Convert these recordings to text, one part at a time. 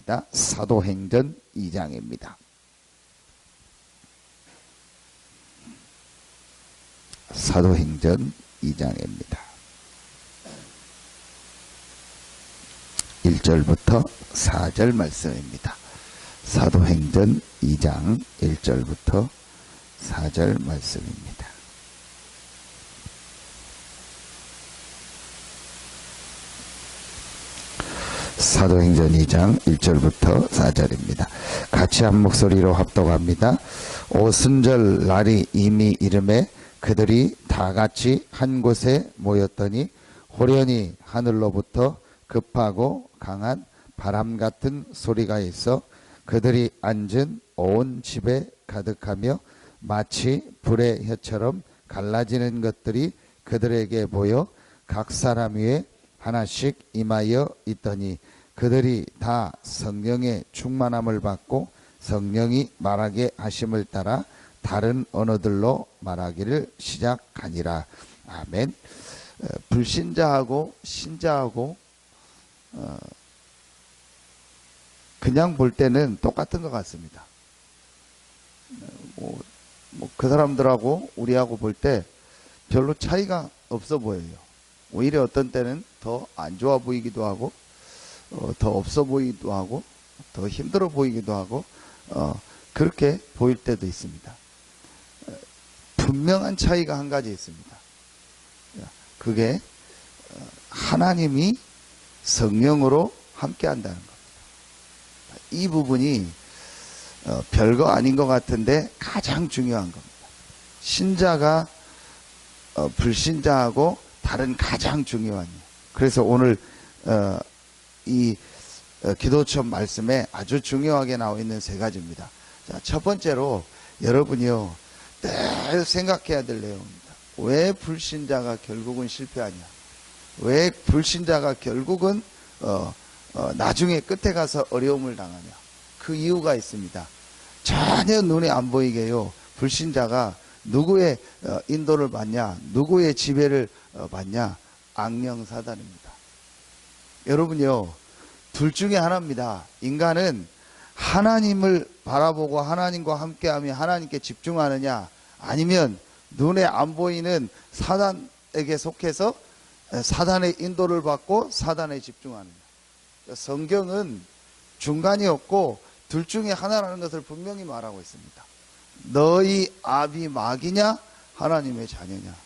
시간입니다. 사도행전 2장입니다. 사도행전 2장입니다. 1절부터 4절 말씀입니다. 사도행전 2장 1절부터 4절 말씀입니다. 사도행전 2장 1절부터 4절입니다. 같이 한 목소리로 합독합니다. 오순절 날이 이미 이름에 그들이 다 같이 한 곳에 모였더니 호련히 하늘로부터 급하고 강한 바람 같은 소리가 있어 그들이 앉은 온 집에 가득하며 마치 불의 혀처럼 갈라지는 것들이 그들에게 보여 각 사람 위에 하나씩 임하여 있더니 그들이 다 성령의 충만함을 받고 성령이 말하게 하심을 따라 다른 언어들로 말하기를 시작하니라. 아멘. 불신자하고 신자하고 그냥 볼 때는 똑같은 것 같습니다. 그 사람들하고 우리하고 볼 때 별로 차이가 없어 보여요. 오히려 어떤 때는 더 안 좋아 보이기도 하고 더 없어 보이기도 하고 더 힘들어 보이기도 하고 그렇게 보일 때도 있습니다. 분명한 차이가 한 가지 있습니다. 그게 하나님이 성령으로 함께 한다는 겁니다. 이 부분이 별거 아닌 것 같은데 가장 중요한 겁니다. 신자가 불신자하고 다른 가장 중요한 일. 그래서 오늘 이 기도처 말씀에 아주 중요하게 나와 있는 세 가지입니다. 자, 첫 번째로 여러분이요 늘 생각해야 될 내용입니다. 왜 불신자가 결국은 실패하냐? 왜 불신자가 결국은 나중에 끝에 가서 어려움을 당하냐? 그 이유가 있습니다. 전혀 눈에 안 보이게요. 불신자가 누구의 인도를 받냐? 누구의 지배를 받냐? 악령 사단입니다. 여러분요, 둘 중에 하나입니다. 인간은 하나님을 바라보고 하나님과 함께하며 하나님께 집중하느냐, 아니면 눈에 안 보이는 사단에게 속해서 사단의 인도를 받고 사단에 집중하느냐. 성경은 중간이 없고 둘 중에 하나라는 것을 분명히 말하고 있습니다. 너희 아비 마귀냐 하나님의 자녀냐.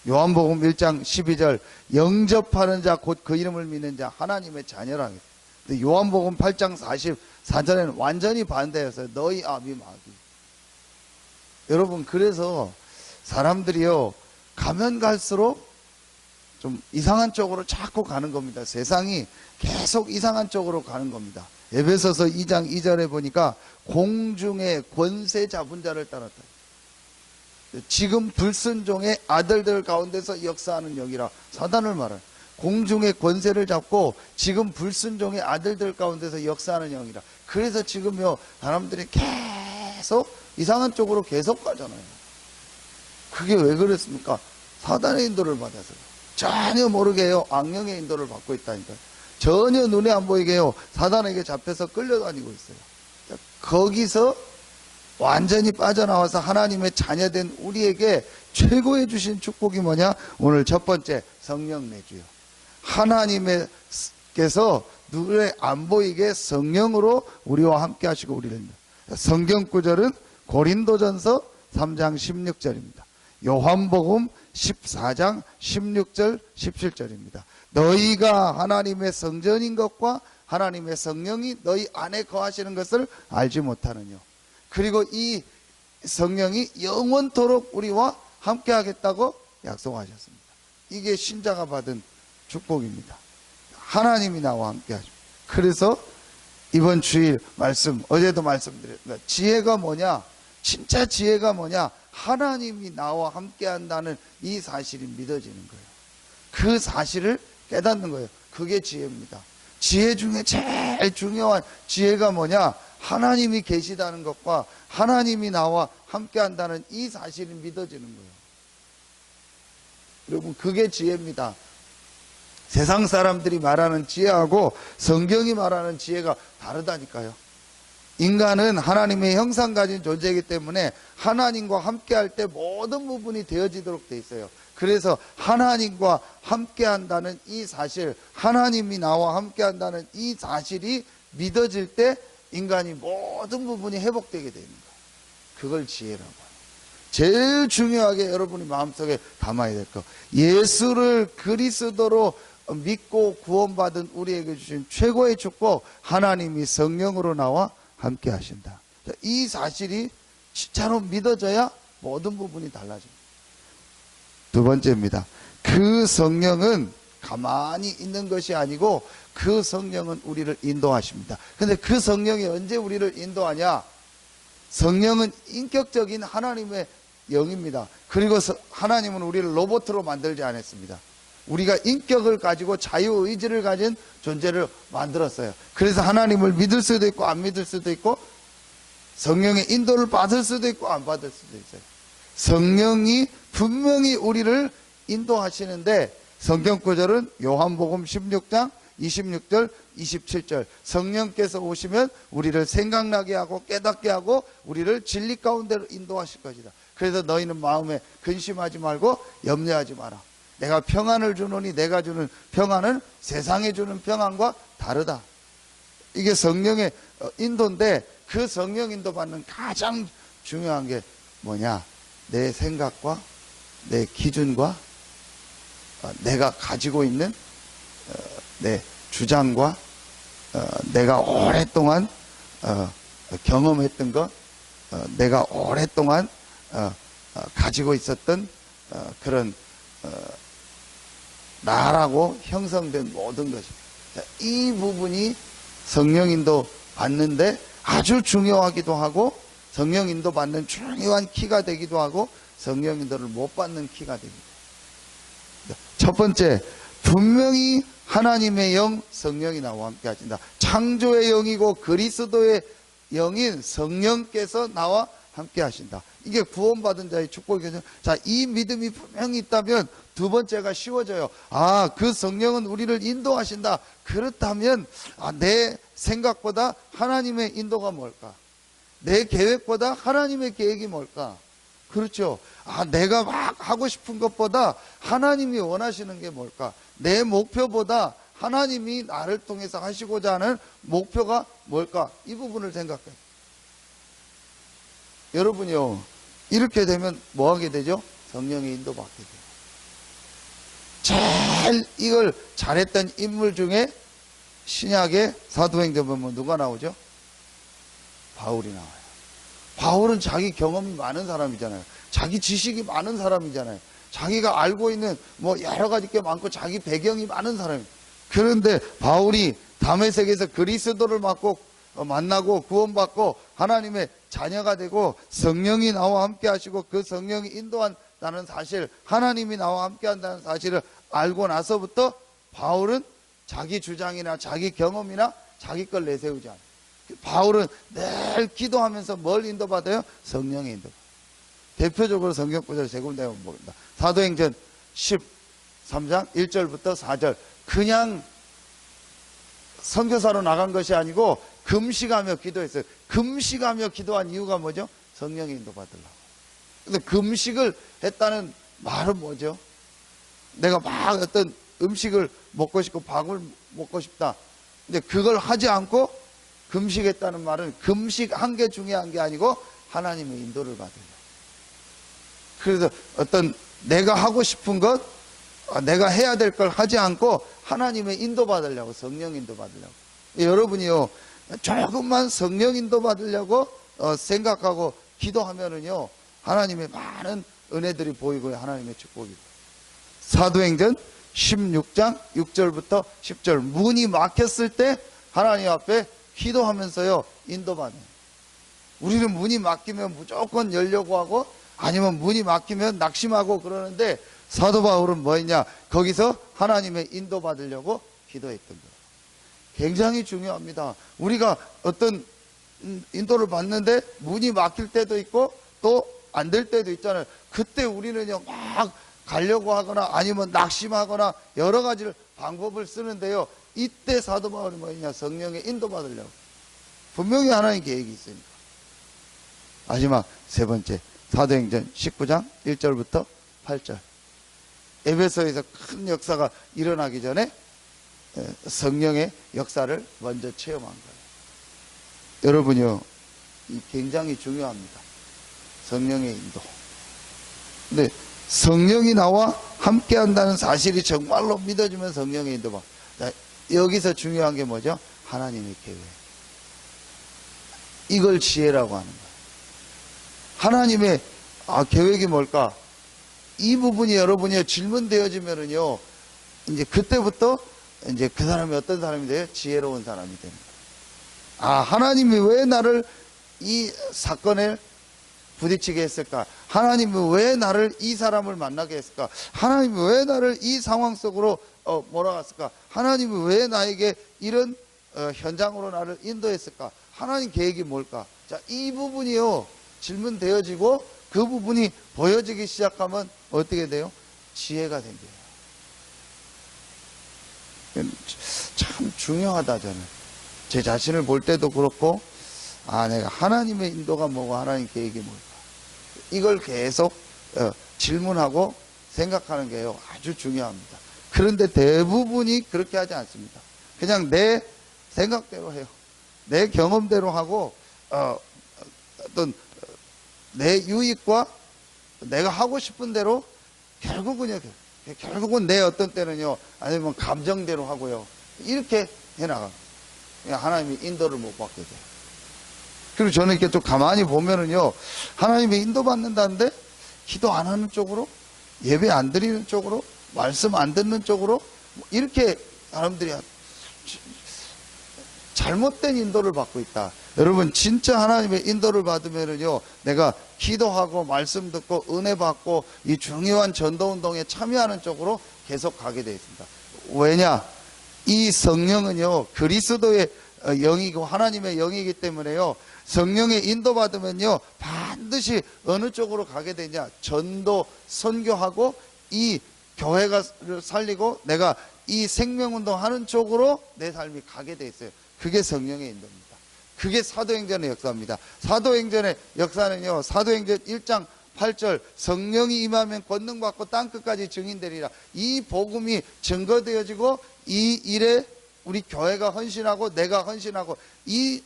요한복음 1장 12절 영접하는 자 곧 그 이름을 믿는 자 하나님의 자녀라. 근데 요한복음 8장 44절에는 완전히 반대였어요. 너희 아비 마귀. 여러분, 그래서 사람들이요 가면 갈수록 좀 이상한 쪽으로 자꾸 가는 겁니다. 세상이 계속 이상한 쪽으로 가는 겁니다. 에베소서 2장 2절에 보니까 공중의 권세 잡은 자를 따랐다. 지금 불순종의 아들들 가운데서 역사하는 영이라. 사단을 말해요. 공중의 권세를 잡고 지금 불순종의 아들들 가운데서 역사하는 영이라. 그래서 지금요 사람들이 계속 이상한 쪽으로 계속 가잖아요. 그게 왜 그랬습니까? 사단의 인도를 받아서요. 전혀 모르게요 악령의 인도를 받고 있다니까요. 전혀 눈에 안 보이게요 사단에게 잡혀서 끌려다니고 있어요. 거기서 완전히 빠져나와서 하나님의 자녀된 우리에게 최고의 주신 축복이 뭐냐? 오늘 첫 번째, 성령 내주요. 하나님께서 눈에 안 보이게 성령으로 우리와 함께 하시고 우리를. 성경 구절은 고린도전서 3장 16절입니다. 요한복음 14장 16절 17절입니다. 너희가 하나님의 성전인 것과 하나님의 성령이 너희 안에 거하시는 것을 알지 못하느냐. 그리고 이 성령이 영원토록 우리와 함께 하겠다고 약속하셨습니다. 이게 신자가 받은 축복입니다. 하나님이 나와 함께 하죠. 그래서 이번 주일 말씀, 어제도 말씀드렸습니다. 지혜가 뭐냐? 진짜 지혜가 뭐냐? 하나님이 나와 함께 한다는 이 사실이 믿어지는 거예요. 그 사실을 깨닫는 거예요. 그게 지혜입니다. 지혜 중에 제일 중요한 지혜가 뭐냐? 하나님이 계시다는 것과 하나님이 나와 함께 한다는 이 사실이 믿어지는 거예요. 여러분, 그게 지혜입니다. 세상 사람들이 말하는 지혜하고 성경이 말하는 지혜가 다르다니까요. 인간은 하나님의 형상 가진 존재이기 때문에 하나님과 함께할 때 모든 부분이 되어지도록 돼 있어요. 그래서 하나님과 함께한다는 이 사실, 하나님이 나와 함께한다는 이 사실이 믿어질 때 인간이 모든 부분이 회복되게 되는 거예요. 그걸 지혜라고 해요. 제일 중요하게 여러분이 마음속에 담아야 될 것, 예수를 그리스도로 믿고 구원받은 우리에게 주신 최고의 축복, 하나님이 성령으로 나와 함께 하신다. 이 사실이 진짜로 믿어져야 모든 부분이 달라집니다. 두 번째입니다. 그 성령은 가만히 있는 것이 아니고 그 성령은 우리를 인도하십니다. 근데 그 성령이 언제 우리를 인도하냐? 성령은 인격적인 하나님의 영입니다. 그리고 하나님은 우리를 로봇으로 만들지 않았습니다. 우리가 인격을 가지고 자유의지를 가진 존재를 만들었어요. 그래서 하나님을 믿을 수도 있고 안 믿을 수도 있고, 성령의 인도를 받을 수도 있고 안 받을 수도 있어요. 성령이 분명히 우리를 인도하시는데, 성경 구절은 요한복음 16장 26절 27절, 성령께서 오시면 우리를 생각나게 하고 깨닫게 하고 우리를 진리 가운데로 인도하실 것이다. 그래서 너희는 마음에 근심하지 말고 염려하지 마라. 내가 평안을 주노니 내가 주는 평안은 세상에 주는 평안과 다르다. 이게 성령의 인도인데, 그 성령 인도 받는 가장 중요한 게 뭐냐? 내 생각과 내 기준과 내가 가지고 있는 내 주장과 내가 오랫동안 경험했던 것, 내가 오랫동안 가지고 있었던 그런 나라고 형성된 모든 것입니다. 이 부분이 성령 인도 받는데 아주 중요하기도 하고, 성령 인도 받는 중요한 키가 되기도 하고, 성령 인도를 못 받는 키가 됩니다. 첫 번째, 분명히 하나님의 영, 성령이 나와 함께 하신다. 창조의 영이고 그리스도의 영인 성령께서 나와 함께 하신다. 이게 구원받은 자의 축복이거든요. 자, 이 믿음이 분명히 있다면 두 번째가 쉬워져요. 아, 그 성령은 우리를 인도하신다. 그렇다면 내 생각보다 하나님의 인도가 뭘까? 내 계획보다 하나님의 계획이 뭘까? 그렇죠. 내가 막 하고 싶은 것보다 하나님이 원하시는 게 뭘까? 내 목표보다 하나님이 나를 통해서 하시고자 하는 목표가 뭘까? 이 부분을 생각해요. 여러분이요, 이렇게 되면 뭐 하게 되죠? 성령의 인도받게 돼요. 제일 이걸 잘했던 인물 중에 신약의 사도행전 보면 누가 나오죠? 바울이 나와요. 바울은 자기 경험이 많은 사람이잖아요. 자기 지식이 많은 사람이잖아요. 자기가 알고 있는 뭐 여러 가지 게 많고 자기 배경이 많은 사람이에요. 그런데 바울이 다메섹에서 그리스도를 만나고 구원받고 하나님의 자녀가 되고 성령이 나와 함께 하시고 그 성령이 인도한다는 사실, 하나님이 나와 함께 한다는 사실을 알고 나서부터 바울은 자기 주장이나 자기 경험이나 자기 걸 내세우지 않아요. 바울은 늘 기도하면서 뭘 인도받아요? 성령의 인도. 대표적으로 성경 구절 세 군데 봅니다. 사도행전 13장 1절부터 4절. 그냥 선교사로 나간 것이 아니고 금식하며 기도했어요. 금식하며 기도한 이유가 뭐죠? 성령의 인도 받으려고. 근데 금식을 했다는 말은 뭐죠? 내가 막 어떤 음식을 먹고 싶고 밥을 먹고 싶다. 근데 그걸 하지 않고 금식했다는 말은 금식한 게 중요한 게 아니고 하나님의 인도를 받으려고. 그래서 어떤 내가 하고 싶은 것, 내가 해야 될 걸 하지 않고 하나님의 인도 받으려고, 성령 인도 받으려고. 여러분이요, 조금만 성령 인도 받으려고 생각하고 기도하면은요, 하나님의 많은 은혜들이 보이고요, 하나님의 축복이. 사도행전 16장 6절부터 10절. 문이 막혔을 때 하나님 앞에 기도하면서요, 인도받아요. 우리는 문이 막히면 무조건 열려고 하고, 아니면 문이 막히면 낙심하고 그러는데, 사도 바울은 뭐 했냐? 거기서 하나님의 인도받으려고 기도했던 거예요. 굉장히 중요합니다. 우리가 어떤 인도를 받는데 문이 막힐 때도 있고 또 안 될 때도 있잖아요. 그때 우리는요, 막 가려고 하거나 아니면 낙심하거나 여러 가지를 방법을 쓰는데요. 이때 사도 바울이 뭐냐? 성령의 인도받으려고. 분명히 하나님 계획이 있으니까. 마지막 세 번째, 사도행전 19장 1절부터 8절. 에베소에서 큰 역사가 일어나기 전에 성령의 역사를 먼저 체험한 거예요. 여러분요, 이 굉장히 중요합니다. 성령의 인도. 근데 성령이 나와 함께 한다는 사실이 정말로 믿어지면 성령의 인도. 여기서 중요한 게 뭐죠? 하나님의 계획. 이걸 지혜라고 하는 거예요. 하나님의 계획이 뭘까? 이 부분이 여러분이 질문되어지면은요, 이제 그때부터 이제 그 사람이 어떤 사람이 돼요? 지혜로운 사람이 됩니다. 하나님이 왜 나를 이 사건에 부딪히게 했을까? 하나님이 왜 나를 이 사람을 만나게 했을까? 하나님이 왜 나를 이 상황 속으로 몰아갔을까? 하나님이 왜 나에게 이런 현장으로 나를 인도했을까? 하나님 계획이 뭘까? 자, 이 부분이요, 질문되어지고 그 부분이 보여지기 시작하면 어떻게 돼요? 지혜가 생겨요. 참 중요하다. 저는 제 자신을 볼 때도 그렇고, 내가 하나님의 인도가 뭐고 하나님 계획이 뭘까, 이걸 계속 질문하고 생각하는 게요, 아주 중요합니다. 그런데 대부분이 그렇게 하지 않습니다. 그냥 내 생각대로 해요. 내 경험대로 하고 어떤 내 유익과 내가 하고 싶은 대로 결국은 내 어떤 때는요, 아니면 감정대로 하고요, 이렇게 해나갑니다. 하나님의 인도를 못 받게 돼요. 그리고 저는 이렇게 좀 가만히 보면은요, 하나님의 인도 받는다는데 기도 안 하는 쪽으로, 예배 안 드리는 쪽으로, 말씀 안 듣는 쪽으로, 이렇게 사람들이 잘못된 인도를 받고 있다. 여러분, 진짜 하나님의 인도를 받으면은요, 내가 기도하고 말씀 듣고 은혜 받고 이 중요한 전도운동에 참여하는 쪽으로 계속 가게 되어 있습니다. 왜냐? 이 성령은요, 그리스도의 영이고 하나님의 영이기 때문에요, 성령의 인도받으면요, 반드시 어느 쪽으로 가게 되냐? 전도, 선교하고 이 교회가 살리고 내가 이 생명운동 하는 쪽으로 내 삶이 가게 돼 있어요. 그게 성령의 인도입니다. 그게 사도행전의 역사입니다. 사도행전의 역사는요, 사도행전 1장 8절, 성령이 임하면 권능받고 땅끝까지 증인되리라. 이 복음이 증거되어지고 이 일에 우리 교회가 헌신하고 내가 헌신하고 이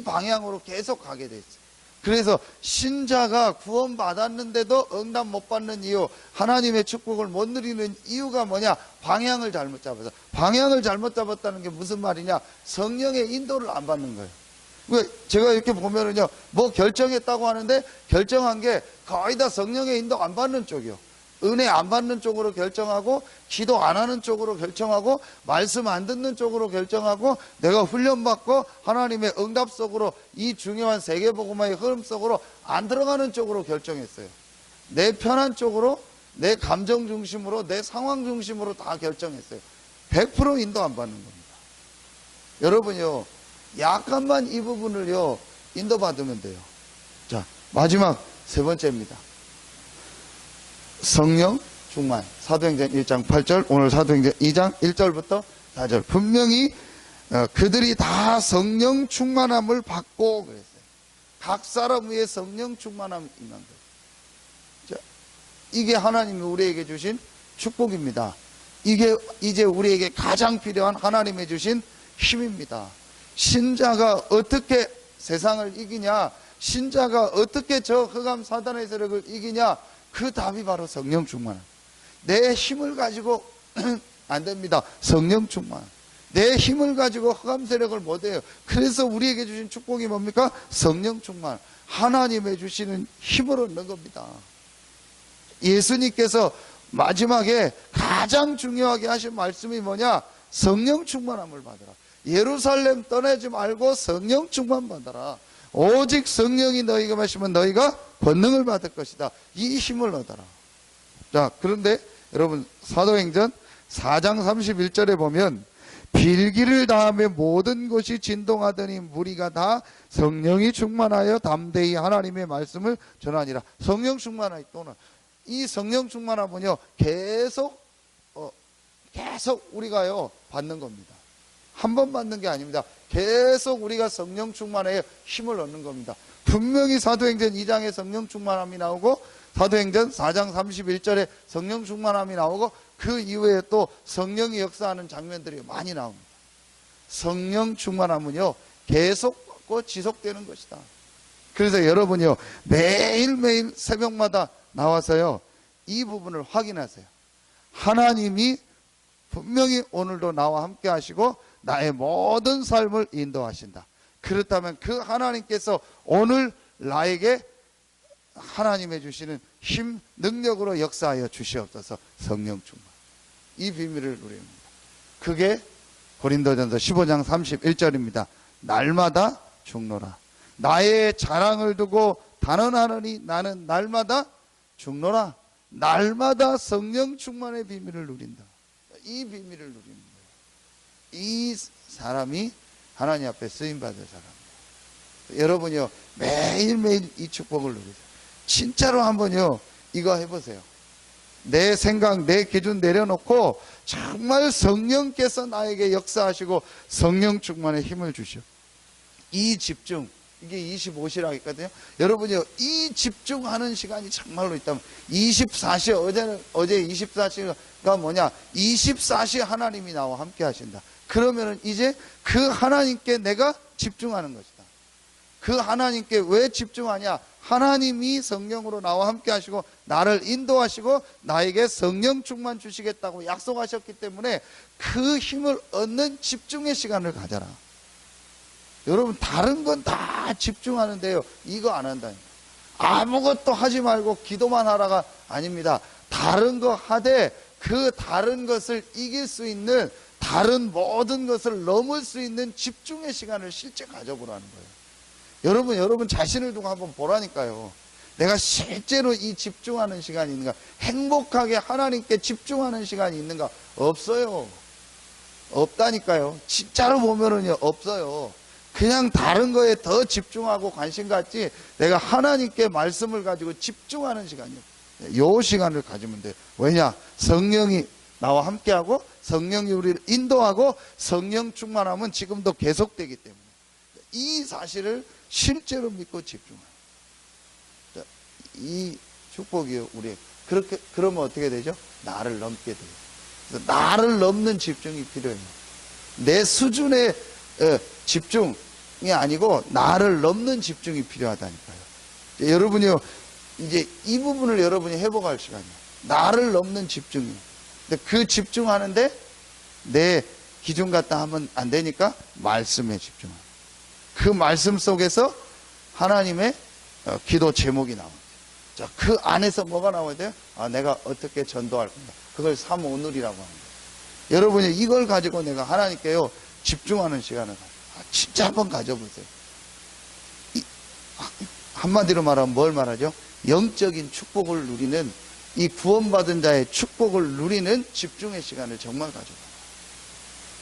방향으로 계속 가게 돼 있어요. 그래서 신자가 구원받았는데도 응답 못 받는 이유, 하나님의 축복을 못 누리는 이유가 뭐냐? 방향을 잘못 잡아서. 방향을 잘못 잡았다는 게 무슨 말이냐? 성령의 인도를 안 받는 거예요. 제가 이렇게 보면은요, 뭐 결정했다고 하는데 결정한 게 거의 다 성령의 인도 안 받는 쪽이요. 은혜 안 받는 쪽으로 결정하고, 기도 안 하는 쪽으로 결정하고, 말씀 안 듣는 쪽으로 결정하고, 내가 훈련받고 하나님의 응답 속으로, 이 중요한 세계복음화의 흐름 속으로 안 들어가는 쪽으로 결정했어요. 내 편한 쪽으로, 내 감정 중심으로, 내 상황 중심으로 다 결정했어요. 100% 인도 안 받는 겁니다. 여러분요, 약간만 이 부분을요, 인도받으면 돼요. 자, 마지막 세 번째입니다. 성령 충만. 사도행전 1장 8절, 오늘 사도행전 2장 1절부터 4절. 분명히 그들이 다 성령 충만함을 받고 그랬어요. 각 사람 위에 성령 충만함이 임한 거예요. 자, 이게 하나님이 우리에게 주신 축복입니다. 이게 이제 우리에게 가장 필요한 하나님이 주신 힘입니다. 신자가 어떻게 세상을 이기냐, 신자가 어떻게 저 흑암 사단의 세력을 이기냐, 그 답이 바로 성령 충만. 내 힘을 가지고 안 됩니다. 성령 충만. 내 힘을 가지고 흑암 세력을 못해요. 그래서 우리에게 주신 축복이 뭡니까? 성령 충만. 하나님의 주시는 힘을 얻는 겁니다. 예수님께서 마지막에 가장 중요하게 하신 말씀이 뭐냐? 성령 충만함을 받으라. 예루살렘 떠나지 말고 성령 충만 받아라. 오직 성령이 너희가 마시면 너희가 권능을 받을 것이다. 이 힘을 얻어라. 자, 그런데 여러분, 사도행전 4장 31절에 보면 빌기를 다하며 모든 곳이 진동하더니 무리가 다 성령이 충만하여 담대히 하나님의 말씀을 전하니라. 성령 충만하여 또는 이 성령 충만하면요 계속 우리가요 받는 겁니다. 한 번 받는 게 아닙니다. 계속 우리가 성령 충만에 힘을 얻는 겁니다. 분명히 사도행전 2장에 성령 충만함이 나오고 사도행전 4장 31절에 성령 충만함이 나오고 그 이후에 또 성령이 역사하는 장면들이 많이 나옵니다. 성령 충만함은요 계속 받고 지속되는 것이다. 그래서 여러분이요 매일매일 새벽마다 나와서요 이 부분을 확인하세요. 하나님이 분명히 오늘도 나와 함께 하시고 나의 모든 삶을 인도하신다. 그렇다면 그 하나님께서 오늘 나에게 하나님의 주시는 힘, 능력으로 역사하여 주시옵소서. 성령 충만. 이 비밀을 누립니다. 그게 고린도전서 15장 31절입니다. 날마다 죽노라. 나의 자랑을 두고 단언하느니 나는 날마다 죽노라. 날마다 성령 충만의 비밀을 누린다. 이 비밀을 누리는 거예요. 이 사람이 하나님 앞에 쓰임받을 사람이에요. 여러분이요 매일매일 이 축복을 누리세요. 진짜로 한번요 이거 해보세요. 내 생각, 내 기준 내려놓고 정말 성령께서 나에게 역사하시고 성령 충만의 힘을 주시오. 이 집중, 이게 25시라고 했거든요. 여러분이요 이 집중하는 시간이 정말로 있다면 24시, 어제 24시가 뭐냐, 24시 하나님이 나와 함께 하신다. 그러면은 이제 그 하나님께 내가 집중하는 것이다. 그 하나님께 왜 집중하냐? 하나님이 성령으로 나와 함께 하시고 나를 인도하시고 나에게 성령 충만 주시겠다고 약속하셨기 때문에 그 힘을 얻는 집중의 시간을 가져라. 여러분 다른 건 다 집중하는데요 이거 안 한다니까. 아무것도 하지 말고 기도만 하라가 아닙니다. 다른 거 하되 그 다른 것을 이길 수 있는, 다른 모든 것을 넘을 수 있는 집중의 시간을 실제 가져보라는 거예요. 여러분 자신을 두고 한번 보라니까요. 내가 실제로 이 집중하는 시간이 있는가? 행복하게 하나님께 집중하는 시간이 있는가? 없어요. 없다니까요. 진짜로 보면은요 없어요. 그냥 다른 거에 더 집중하고 관심 갖지 내가 하나님께 말씀을 가지고 집중하는 시간이요. 요 시간을 가지면 돼요. 왜냐? 성령이 나와 함께하고 성령이 우리를 인도하고 성령 충만함은 지금도 계속되기 때문에 이 사실을 실제로 믿고 집중해요. 이 축복이요. 우리 그렇게 그러면 어떻게 되죠? 나를 넘게 돼요. 그래서 나를 넘는 집중이 필요해요. 내 수준의 집중이 아니고 나를 넘는 집중이 필요하다니까요. 여러분이요 이제 이 부분을 여러분이 회복할 시간이에요. 나를 넘는 집중이. 근데 그 집중하는데 내 기준 갖다 하면 안 되니까 말씀에 집중해요. 그 말씀 속에서 하나님의 기도 제목이 나옵니다. 자, 그 안에서 뭐가 나와야 돼요? 아, 내가 어떻게 전도할 건가? 그걸 삼오늘이라고 합니다. 여러분이 이걸 가지고 내가 하나님께요 집중하는 시간을 진짜 한번 가져보세요. 한마디로 말하면 뭘 말하죠? 영적인 축복을 누리는, 이 구원받은 자의 축복을 누리는 집중의 시간을 정말 가져봐요.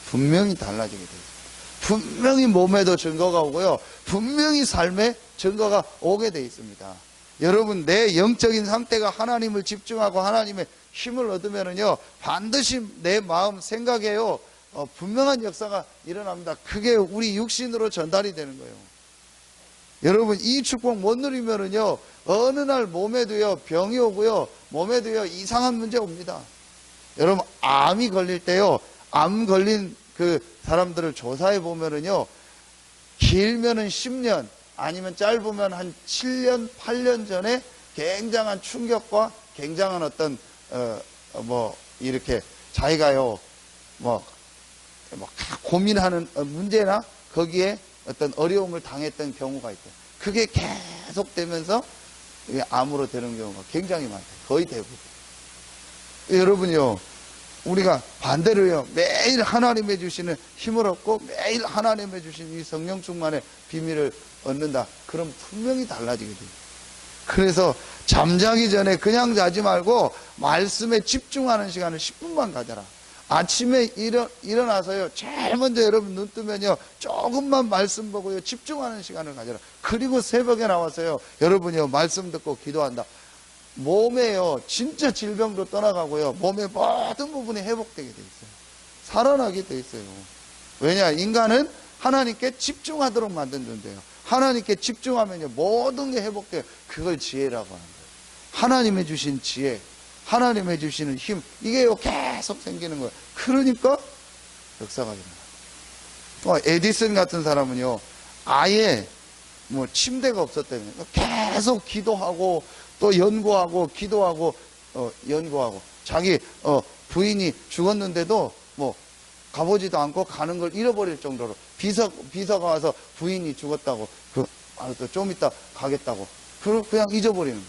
분명히 달라지게 돼요. 분명히 몸에도 증거가 오고요. 분명히 삶에 증거가 오게 돼 있습니다. 여러분 내 영적인 상태가 하나님을 집중하고 하나님의 힘을 얻으면은요 반드시 내 마음 생각에요 분명한 역사가 일어납니다. 그게 우리 육신으로 전달이 되는 거예요. 여러분 이 축복 못 누리면은요 어느 날 몸에도요 병이 오고요 몸에도요 이상한 문제 옵니다. 여러분 암이 걸릴 때요 암 걸린 그 사람들을 조사해 보면은요 길면은 10년 아니면 짧으면 한 7년 8년 전에 굉장한 충격과 굉장한 어떤 이렇게 자기가요 고민하는 문제나 거기에 어떤 어려움을 당했던 경우가 있대요. 그게 계속되면서 암으로 되는 경우가 굉장히 많대요. 거의 대부분. 여러분이요 우리가 반대로요 매일 하나님의 주시는 힘을 얻고 매일 하나님의 주신 이 성령 충만의 비밀을 얻는다. 그럼 분명히 달라지게 돼요. 그래서 잠자기 전에 그냥 자지 말고 말씀에 집중하는 시간을 10분만 가져라. 아침에 일어나서요 제일 먼저 여러분 눈 뜨면요 조금만 말씀 보고요 집중하는 시간을 가져라. 그리고 새벽에 나와서요 여러분이요 말씀 듣고 기도한다. 몸에요, 진짜 질병도 떠나가고요, 몸의 모든 부분이 회복되게 돼 있어요. 살아나게 돼 있어요. 왜냐? 인간은 하나님께 집중하도록 만든 존재예요. 하나님께 집중하면요, 모든 게 회복돼요. 그걸 지혜라고 하는 거예요. 하나님의 주신 지혜, 하나님의 주시는 힘, 이게요, 계속 생기는 거예요. 그러니까 역사가 일어나요. 에디슨 같은 사람은요, 아예 뭐 침대가 없었다며 계속 기도하고 또 연구하고 기도하고 연구하고, 자기 부인이 죽었는데도 뭐 가보지도 않고 가는 걸 잃어버릴 정도로, 비서가 와서 부인이 죽었다고, 알았어, 좀 이따 가겠다고, 그냥 잊어버리는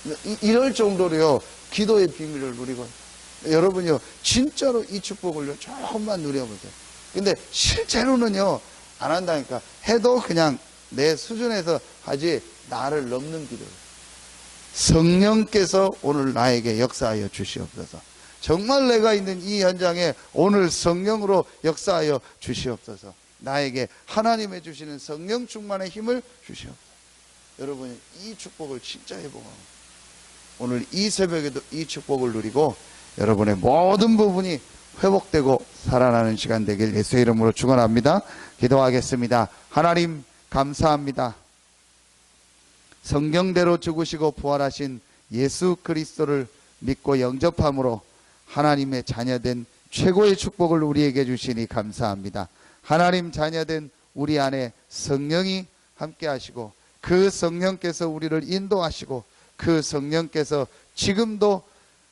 거예요. 이럴 정도로요, 기도의 비밀을 누리고. 여러분요, 진짜로 이 축복을요, 조금만 누려보세요. 근데 실제로는요, 안 한다니까. 해도 그냥 내 수준에서 하지, 나를 넘는 기도예요. 성령께서 오늘 나에게 역사하여 주시옵소서. 정말 내가 있는 이 현장에 오늘 성령으로 역사하여 주시옵소서. 나에게 하나님의 주시는 성령 충만의 힘을 주시옵소서. 여러분, 이 축복을 진짜 회복하고, 오늘 이 새벽에도 이 축복을 누리고 여러분의 모든 부분이 회복되고 살아나는 시간 되길 예수의 이름으로 축원합니다. 기도하겠습니다. 하나님 감사합니다. 성경대로 죽으시고 부활하신 예수 그리스도를 믿고 영접함으로 하나님의 자녀된 최고의 축복을 우리에게 주시니 감사합니다. 하나님 자녀된 우리 안에 성령이 함께 하시고, 그 성령께서 우리를 인도하시고, 그 성령께서 지금도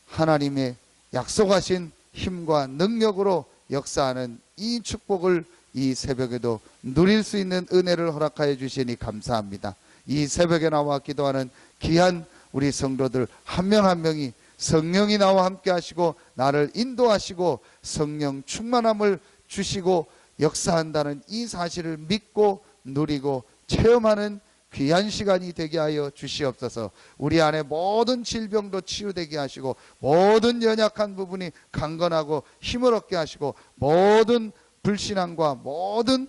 하나님의 약속하신 힘과 능력으로 역사하는 이 축복을 이 새벽에도 누릴 수 있는 은혜를 허락하여 주시니 감사합니다. 이 새벽에 나와 기도하는 귀한 우리 성도들 한 명 한 명이 성령이 나와 함께 하시고 나를 인도하시고 성령 충만함을 주시고 역사한다는 이 사실을 믿고 누리고 체험하는 귀한 시간이 되게 하여 주시옵소서. 우리 안에 모든 질병도 치유되게 하시고, 모든 연약한 부분이 강건하고 힘을 얻게 하시고, 모든 불신앙과 모든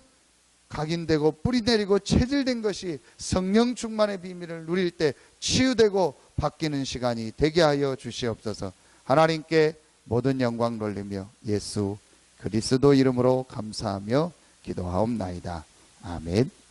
각인되고 뿌리내리고 체질된 것이 성령 충만의 비밀을 누릴 때 치유되고 바뀌는 시간이 되게 하여 주시옵소서. 하나님께 모든 영광 돌리며 예수 그리스도 이름으로 감사하며 기도하옵나이다. 아멘.